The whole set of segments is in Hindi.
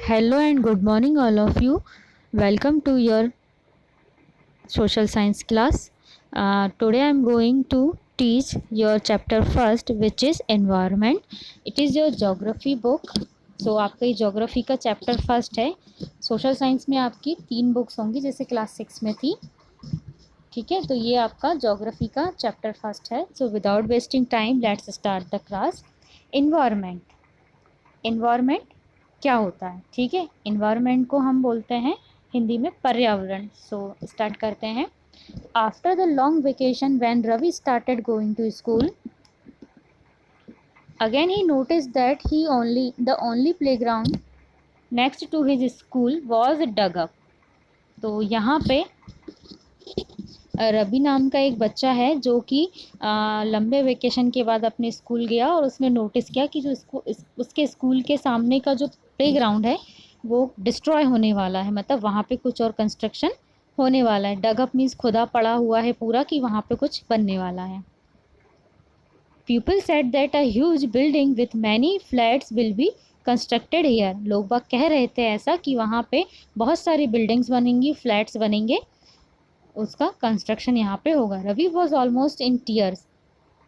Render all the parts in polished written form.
Hello and good morning, all of you. Welcome to your social science class. Today I am going to teach your chapter first, which is environment. It is your geography book. So आपका ये geography का chapter first है. Social science में आपकी 3 books होंगी जैसे class 6 में थी. ठीक है, तो ये आपका geography का chapter first है. So without wasting time, let's start the class. Environment क्या होता है? ठीक है, इन्वायरमेंट को हम बोलते हैं हिंदी में पर्यावरण. सो स्टार्ट करते हैं. After the long vacation when Ravi started going to school, again he notice that he only the only playground next to his school was dug up. तो यहाँ पे रवि नाम का एक बच्चा है जो कि लंबे वेकेशन के बाद अपने स्कूल गया और उसने नोटिस किया कि जो उसके स्कूल के सामने का जो प्लेग्राउंड है वो डिस्ट्रॉय होने वाला है. मतलब वहाँ पे कुछ और कंस्ट्रक्शन होने वाला है. डग अप मीन्स खुदा पड़ा हुआ है पूरा कि वहाँ पे कुछ बनने वाला है. People said that a huge building with many flats will be constructed here. लोग बाग कह रहे थे ऐसा कि वहाँ पे बहुत सारी बिल्डिंग्स बनेंगी, फ्लैट्स बनेंगे, उसका कंस्ट्रक्शन यहाँ पे होगा. Ravi was almost in tears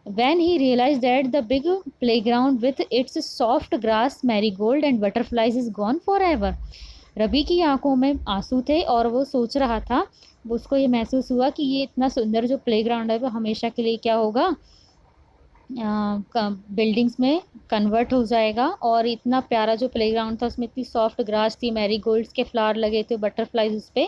when he realized that the big playground with its soft grass, marigold and butterflies is gone forever. Ravi की आंखों में आंसू थे और वो सोच रहा था, उसको ये महसूस हुआ कि ये इतना सुंदर जो प्लेग्राउंड है वो हमेशा के लिए क्या होगा, बिल्डिंग्स में कन्वर्ट हो जाएगा. और इतना प्यारा जो प्लेग्राउंड था उसमें इतनी सॉफ्ट ग्रास थी, मैरीगोल्ड्स के फ्लावर लगे थे, बटरफ्लाइज उस पर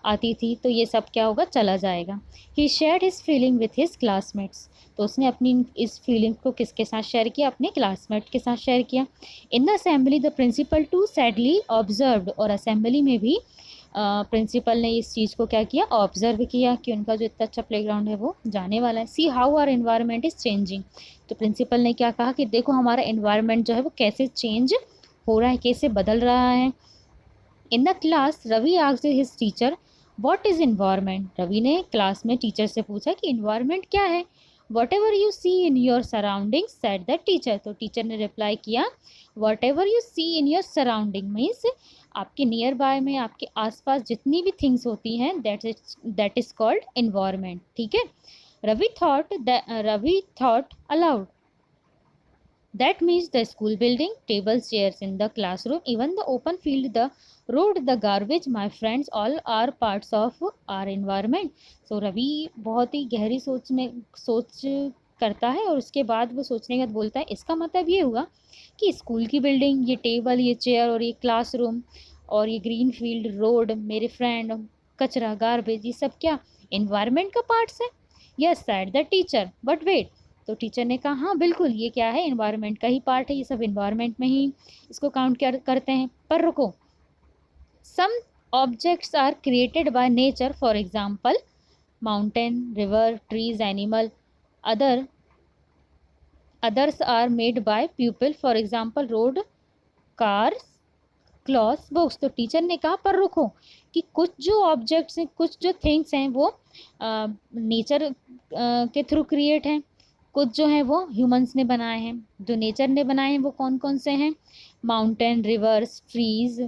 आती थी, तो ये सब क्या होगा, चला जाएगा. He shared his feeling with his classmates. तो उसने अपनी इस फीलिंग को किसके साथ शेयर किया, अपने क्लासमेट के साथ शेयर किया. In the assembly the principal to sadly observed. और असेंबली में भी प्रिंसिपल ने इस चीज़ को क्या किया, ऑब्जर्व किया कि उनका जो इतना अच्छा प्लेग्राउंड है वो जाने वाला है. See how our environment is changing. तो प्रिंसिपल ने क्या कहा कि देखो हमारा एनवायरनमेंट जो है वो कैसे चेंज हो रहा है, कैसे बदल रहा है. In the class Ravi asked his teacher what is environment. Ravi ने क्लास में टीचर से पूछा कि एनवायरनमेंट क्या है. Whatever you see in your surrounding said the teacher. तो टीचर ने रिप्लाई किया whatever you see in your surrounding means आपके नियर बाय में, आपके आसपास जितनी भी थिंग्स होती हैं दैट इज कॉल्ड एनवायरनमेंट. ठीक है. Ravi thought aloud that means the school building, tables, chairs in the classroom, even the open field, the road, the garbage, my friends, all are parts of our environment. So Ravi बहुत ही गहरी सोच करता है और उसके बाद वो सोचने के बाद बोलता है इसका मतलब ये हुआ कि स्कूल की बिल्डिंग, ये टेबल, ये चेयर और ये क्लासरूम और ये ग्रीन फील्ड, रोड, मेरे फ्रेंड, कचरा, गार्बेज, ये सब क्या एनवायरनमेंट का पार्ट्स है. Yes said the teacher but wait. तो टीचर ने कहा हाँ बिल्कुल ये क्या है, इन्वायरमेंट का ही पार्ट है, ये सब इन्वायरमेंट में ही इसको काउंट करते हैं. पर रुको, some objects are created by nature, for example mountain, river, trees, animal. Other others are made by people, for example road, cars, clothes, books. तो टीचर ने कहा पर रुको कि कुछ जो ऑब्जेक्ट्स हैं, कुछ जो थिंग्स हैं वो नेचर के थ्रू क्रिएट हैं, कुछ जो हैं वो ह्यूमंस ने बनाए हैं. जो नेचर ने बनाए हैं वो कौन कौन से हैं, माउंटेन, रिवर्स, ट्रीज,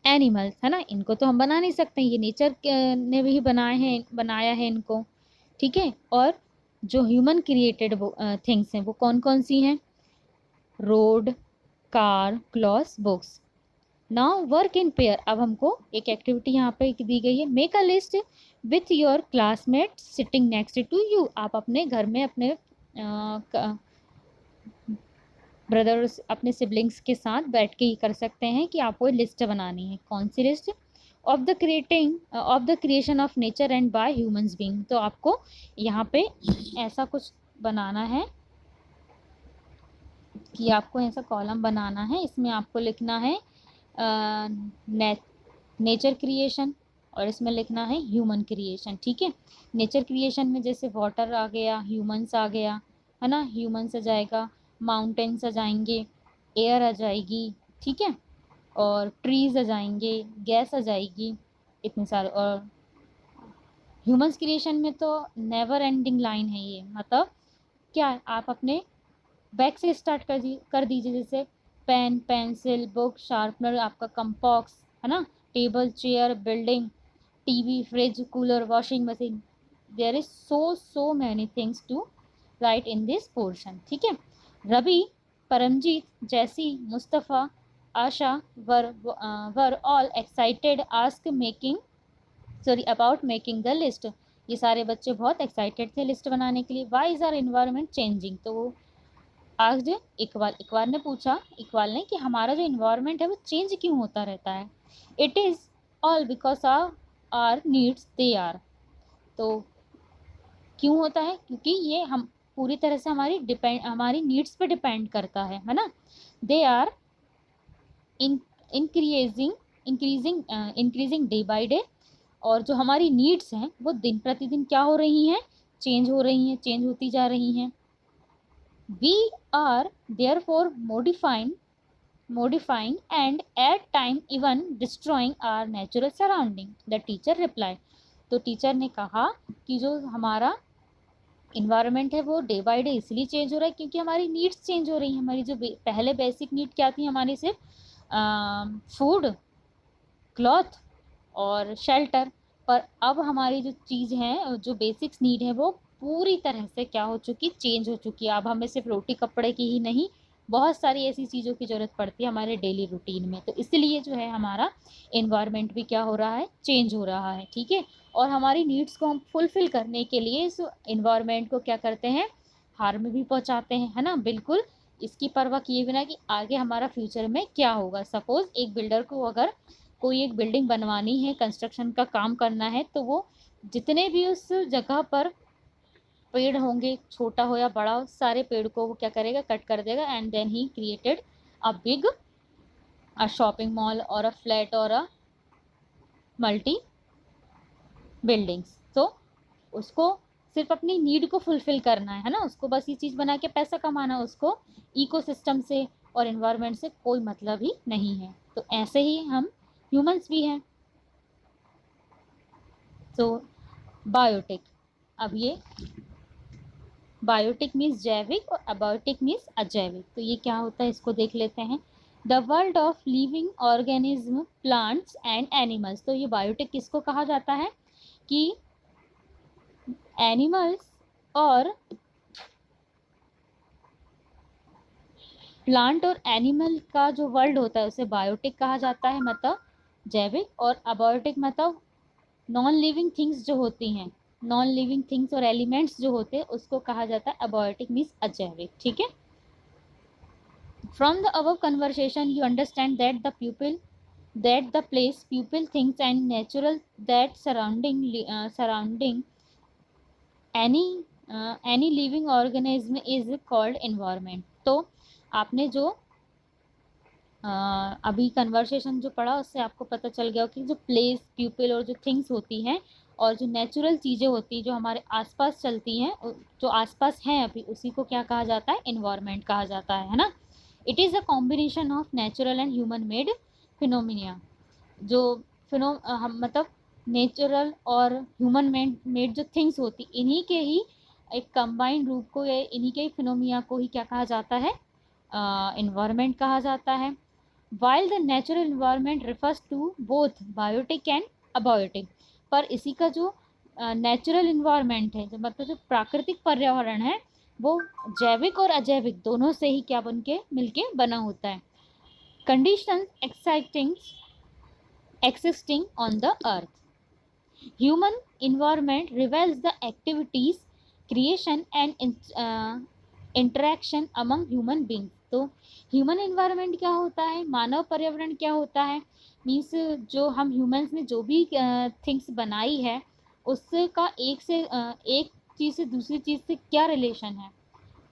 एनिमल्स, है ना. इनको तो हम बना नहीं सकते, ये नेचर ने भी बनाया है इनको. ठीक है. और जो ह्यूमन क्रिएटेड थिंग्स हैं वो कौन कौन सी हैं, road, car, clothes, books. Now work in pair. अब हमको एक एक्टिविटी यहाँ पे दी गई है, make a list with your classmate sitting next to you. आप अपने घर में अपने ब्रदर्स, अपने सिबलिंग्स के साथ बैठ के ये कर सकते हैं कि आपको लिस्ट बनानी है. कौन सी list, of the creation of nature and by humans being. तो आपको यहाँ पे ऐसा कुछ बनाना है कि आपको ऐसा कॉलम बनाना है, इसमें आपको लिखना है नेचर क्रिएशन और इसमें लिखना है ह्यूमन क्रिएशन. ठीक है. नेचर क्रिएशन में जैसे वाटर आ गया, ह्यूमंस आ गया, है ना, ह्यूमंस आ जाएगा, माउंटेन्स आ जाएंगे, एयर आ जाएगी. ठीक है. और ट्रीज आ जाएंगे, गैस आ जाएगी, इतने सारे. और ह्यूमंस क्रिएशन में तो नेवर एंडिंग लाइन है ये, मतलब क्या है, आप अपने बैक से स्टार्ट कर दीजिए. जैसे पेन, पेंसिल, बुक, शार्पनर, आपका कंपॉक्स, है ना, table, chair, building, TV, fridge, cooler, washing machine. There is so many things to write in this portion. ठीक है। Ravi, Paramjeet, Jassi, Mustafa, Asha were all excited ask making about making the list. ये सारे बच्चे बहुत एक्साइटेड थे लिस्ट बनाने के लिए। Why is our environment changing. तो वो आज इकबाल ने पूछा, इकबाल ने, कि हमारा जो इन्वायरमेंट है वो चेंज क्यों होता रहता है। It is all because of our needs they are. तो क्यों होता है, क्योंकि ये हम पूरी तरह से हमारी नीड्स पे डिपेंड करता है ना। They are in increasing increasing day by day. और जो हमारी नीड्स हैं वो दिन प्रतिदिन क्या हो रही हैं, चेंज हो रही हैं, चेंज होती जा रही हैं। We are there for modifying and at time even destroying our natural surrounding, the teacher replied। तो टीचर ने कहा कि जो हमारा इन्वायरमेंट है वो डे बाय डे इसलिए चेंज हो रहा है क्योंकि हमारी नीड्स चेंज हो रही हैं। हमारी जो पहले बेसिक नीड क्या थी हमारी, सिर्फ फूड, क्लॉथ और शेल्टर। पर अब हमारी जो चीज़ है, जो बेसिक्स नीड है, वो पूरी तरह से क्या हो चुकी, चेंज हो चुकी है। अब हमें सिर्फ रोटी कपड़े की ही नहीं, बहुत सारी ऐसी चीज़ों की ज़रूरत पड़ती है हमारे डेली रूटीन में। तो इसलिए जो है हमारा इन्वायरमेंट भी क्या हो रहा है, चेंज हो रहा है। ठीक है। और हमारी नीड्स को हम फुलफ़िल करने के लिए इस इन्वायरमेंट को क्या करते हैं, हार्म भी पहुंचाते हैं, है ना, बिल्कुल इसकी परवाह किए बिना कि आगे हमारा फ्यूचर में क्या होगा। सपोज़ एक बिल्डर को अगर कोई एक बिल्डिंग बनवानी है, कंस्ट्रक्शन का काम करना है, तो वो जितने भी उस जगह पर पेड़ होंगे, छोटा हो या बड़ा हो, सारे पेड़ को वो क्या करेगा, कट कर देगा। And then he created a big a shopping mall और अ फ्लैट और अ मल्टी बिल्डिंग्स। तो उसको सिर्फ अपनी नीड को फुलफिल करना है ना, उसको बस ये चीज़ बना के पैसा कमाना, उसको इकोसिस्टम से और इन्वायरमेंट से कोई मतलब ही नहीं है। तो ऐसे ही हम ह्यूमंस भी हैं। तो बायोटिक, अब ये बायोटिक मीन्स जैविक और अबायोटिक मीन्स अजैविक। तो ये क्या होता है इसको देख लेते हैं। The world of living organism, plants and animals. तो ये बायोटिक किसको कहा जाता है कि एनिमल्स और प्लांट और एनिमल का जो वर्ल्ड होता है उसे बायोटिक कहा जाता है, मतलब जैविक। और अबायोटिक मतलब नॉन लिविंग थिंग्स जो होती हैं, नॉन लिविंग थिंग्स और एलिमेंट्स जो होते हैं उसको कहा जाता है अबायोटिक मीन्स अजैविक। ठीक है। From the above conversation you understand that the place, people, things and natural that surrounding any any living organism is called environment. तो आपने जो अभी कन्वर्सेशन जो पढ़ा उससे आपको पता चल गया कि जो प्लेस, पीपल और जो थिंग्स होती हैं और जो नेचुरल चीज़ें होती हैं जो हमारे आसपास चलती हैं, जो आसपास हैं अभी, उसी को क्या कहा जाता है, एनवायरनमेंट कहा जाता है ना। It is a combination of natural and human made phenomena. जो हम मतलब नेचुरल और ह्यूमन मेड जो थिंग्स होती, इन्हीं के ही एक कंबाइंड रूप को या इन्हीं के ही फिनोमिना को ही क्या कहा जाता है, इन्वायरमेंट कहा जाता है। While the natural environment refers to both biotic and abiotic. पर इसी का जो नेचुरल इन्वायरमेंट है, जो मतलब जो प्राकृतिक पर्यावरण है, वो जैविक और अजैविक दोनों से ही क्या बन के मिलके बना होता है। Condition existing on the earth, human environment reveals the activities, creation and interaction among human beings। तो ह्यूमन इन्वायरमेंट क्या होता है, मानव पर्यावरण क्या होता है, मीन्स जो हम ह्यूमंस ने जो भी थिंग्स बनाई है उसका एक चीज़ से दूसरी चीज़ से क्या रिलेशन है,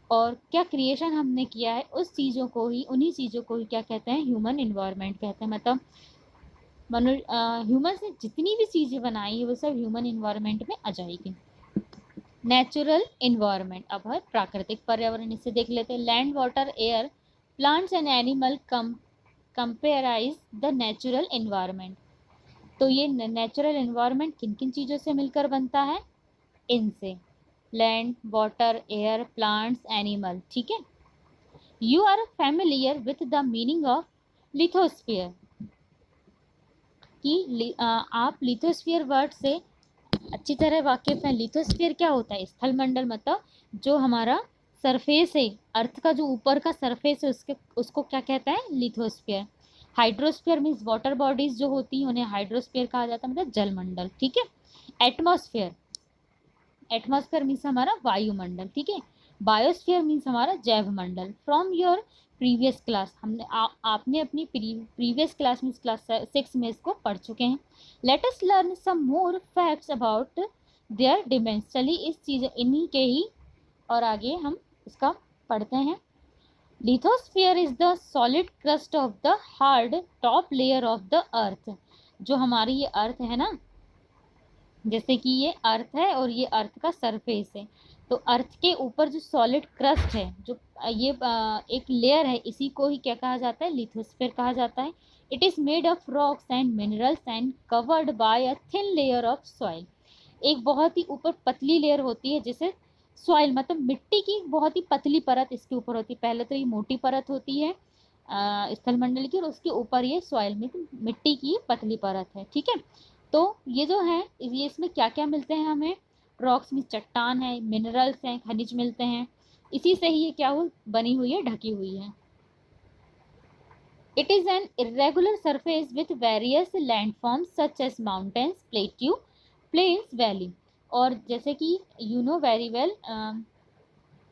और क्या क्रिएशन हमने किया है, उस चीज़ों को ही, उन्हीं चीज़ों को ही क्या कहते हैं, ह्यूमन इन्वायरमेंट कहते हैं। मतलब ह्यूमंस ने जितनी भी चीज़ें बनाई है वो सब ह्यूमन इन्वायरमेंट में आ जाएगी। नेचुरल इन्वायरमेंट, अब है प्राकृतिक पर्यावरण, इसे देख लेते हैं। Land, water, air, plants and animal comprise the natural environment. तो ये नेचुरल इन्वायरमेंट किन किन चीज़ों से मिलकर बनता है, इनसे, land, water, air, plants, animal. ठीक है। You are familiar with the meaning of lithosphere कि आप लिथोस्फीयर वर्ड से अच्छी तरह वाकिफ हैं। लिथोस्फीयर क्या होता है? स्थल मंडल, मतलब जो हमारा सरफेस है, अर्थ का जो ऊपर का सरफेस है उसको क्या कहता है? Lithosphere. Hydrosphere means water bodies जो होती हैं उन्हें हाइड्रोस्फीयर कहा जाता है, मतलब जलमंडल। ठीक है। एटमॉस्फेयर, एटमॉस्फेयर मीन्स हमारा वायुमंडल। ठीक है। बायोस्फीयर मीन्स हमारा जैव मंडल। फ्रॉम योर प्रीवियस क्लास, हमने आपने अपनी प्रीवियस क्लास में, क्लास 6 में इसको पढ़ चुके हैं। Let us learn some more facts about their domains. चलिए इस चीज़ इन्हीं के ही और आगे हम इसका पढ़ते हैं। Lithosphere is the solid crust of the hard top layer of the अर्थ। जो हमारी ये अर्थ है ना, जैसे कि ये अर्थ है और ये अर्थ का सरफेस है, तो अर्थ के ऊपर जो सॉलिड क्रस्ट है, जो ये एक लेयर है, इसी को ही क्या कहा जाता है? लिथोस्फीयर कहा जाता है। It is made of rocks and minerals and covered by a thin layer of soil. एक बहुत ही ऊपर पतली लेयर होती है जिसे सॉइल, मतलब मिट्टी की बहुत ही पतली परत इसके ऊपर होती है। पहले तो ये मोटी परत होती है स्थलमंडल की, और उसके ऊपर ये सॉइल में मिट्टी की पतली परत है। ठीक है। तो ये जो है, ये इसमें क्या क्या मिलते हैं हमें? रॉक्स में चट्टान है, मिनरल्स हैं, खनिज मिलते हैं। इसी से ही ये क्या हो बनी हुई है, ढकी हुई है। It is an irregular surface with various landforms such as mountains, plateau, plains, valley. और जैसे कि you know very well,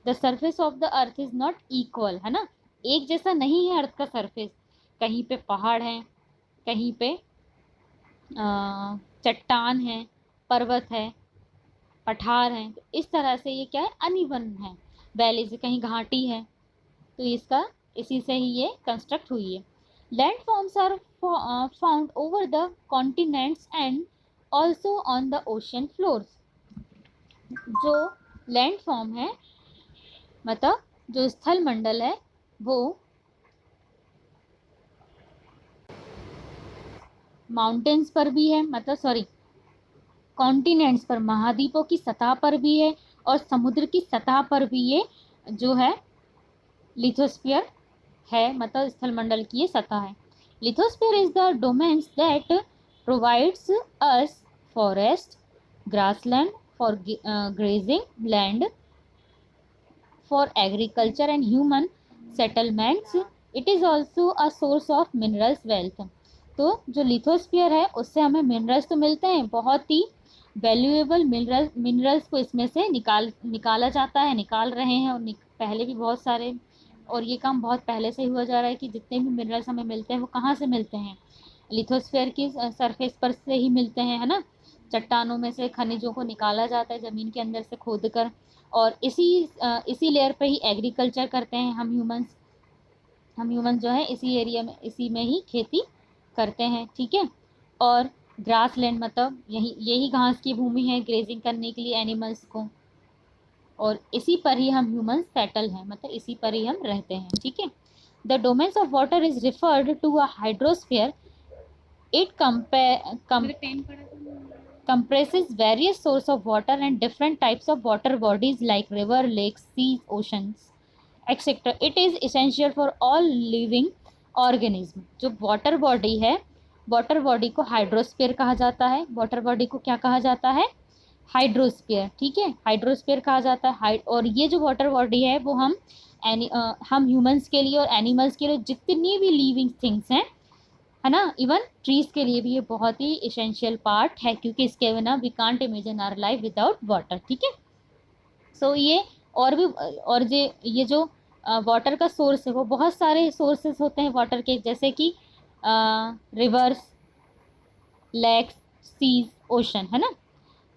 the surface of the earth is not equal, है ना, एक जैसा नहीं है अर्थ का सरफेस। कहीं पे पहाड़ है, कहीं पे चट्टान है, पर्वत है, पठार हैं। तो इस तरह से ये क्या है? अनइवन है। वैली से कहीं घाटी है, तो इसका इसी से ही ये कंस्ट्रक्ट हुई है। Land forms are found over the continents and also on the ocean floors. जो लैंड फॉर्म है, मतलब जो स्थल मंडल है, वो माउंटेन्स पर भी है, मतलब सॉरी, कॉन्टिनेंट्स पर, महाद्वीपों की सतह पर भी है, और समुद्र की सतह पर भी ये जो है लिथोस्फीयर है, मतलब स्थलमंडल की ये सतह है। Lithosphere is the domains that provides us forest, grassland for grazing land, for agriculture and human settlements. It is also a source of minerals wealth. तो जो लिथोस्फीयर है उससे हमें मिनरल्स तो मिलते हैं, बहुत ही वैल्यूएबल मिनरल्स को इसमें से निकाला जाता है, निकाल रहे हैं, और पहले भी बहुत सारे, और ये काम बहुत पहले से ही हुआ जा रहा है कि जितने भी मिनरल्स हमें मिलते हैं वो कहाँ से मिलते हैं? लिथोस्फीयर की सरफेस पर से ही मिलते हैं, है ना। चट्टानों में से खनिजों को निकाला जाता है ज़मीन के अंदर से खोद कर, और इसी लेयर पे ही एग्रीकल्चर करते हैं हम ह्यूमंस जो है इसी एरिया में, इसी में ही खेती करते हैं। ठीक है। और ग्रास लैंड, मतलब यही घास की भूमि है ग्रेजिंग करने के लिए एनिमल्स को, और इसी पर ही हम ह्यूमंस सेटल हैं, मतलब इसी पर ही हम रहते हैं। ठीक है। The domains of water is referred to a hydrosphere. It compresses various sources of water and different types of water bodies like river, lakes, seas, oceans, etc. It is essential for all living organism. जो वाटर बॉडी है, वाटर बॉडी को हाइड्रोस्फीयर कहा जाता है। वाटर बॉडी को क्या कहा जाता है? हाइड्रोस्फीयर। ठीक है, हाइड्रोस्फीयर कहा जाता है। और ये जो वाटर बॉडी है वो हम ह्यूमंस के लिए और एनिमल्स के लिए, जितनी भी लिविंग थिंग्स हैं, है ना, इवन ट्रीज के लिए भी ये बहुत ही इसेंशियल पार्ट है, क्योंकि इसके बिना we can't imagine our life without water. ठीक है। सो ये और भी, और ये जो वाटर का सोर्स है, वो बहुत सारे सोर्सेस होते हैं वाटर के, जैसे कि रिवर्स, लेक्स, सीज, ओशन, है ना।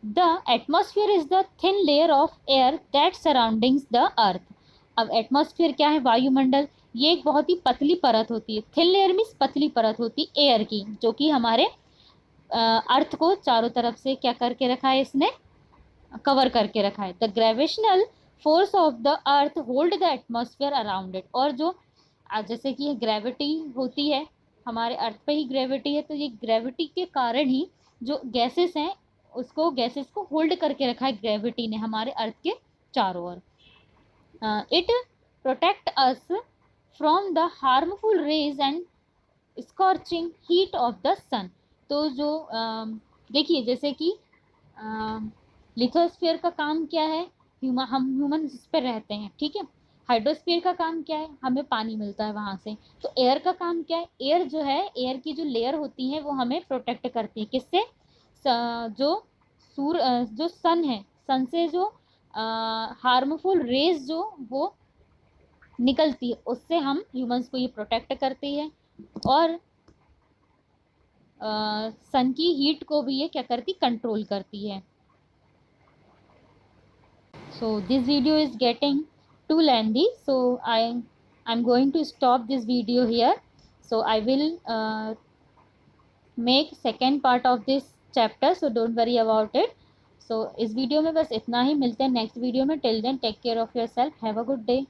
The atmosphere is the thin layer of air that surroundings the earth. अब एटमॉस्फेयर क्या है? वायुमंडल। ये एक बहुत ही पतली परत होती है। थिन लेयर मीन्स पतली परत होती है एयर की, जो कि हमारे अर्थ को चारों तरफ से क्या करके रखा है? इसने कवर करके रखा है। The gravitational force of the earth hold the atmosphere around it. और जो जैसे कि ग्रेविटी होती है, हमारे अर्थ पे ही ग्रेविटी है, तो ये ग्रेविटी के कारण ही जो गैसेस हैं, उसको गैसेस को होल्ड करके रखा है ग्रेविटी ने हमारे अर्थ के चारों ओर। It protect us from the harmful rays and scorching heat of the sun. तो जो देखिए जैसे कि लिथोस्फीयर का काम क्या है, हम ह्यूमन इस पर रहते हैं, ठीक है। हाइड्रोस्फीयर का काम क्या है, हमें पानी मिलता है वहां से। तो एयर का काम क्या है, एयर जो है, एयर की जो लेयर होती है वो हमें प्रोटेक्ट करती है किससे, जो जो सन है, सन से जो हार्मफुल रेज जो वो निकलती है, उससे हम ह्यूमंस को ये प्रोटेक्ट करती है। और सन की हीट को भी ये क्या करती, कंट्रोल करती है। So this video is getting too lengthy, so I'm going to stop this video here. So I will make second part of this chapter, so don't worry about it. So इस वीडियो में बस इतना ही, मिलते हैं नेक्स्ट वीडियो में। Till then take care of your self, have a good day.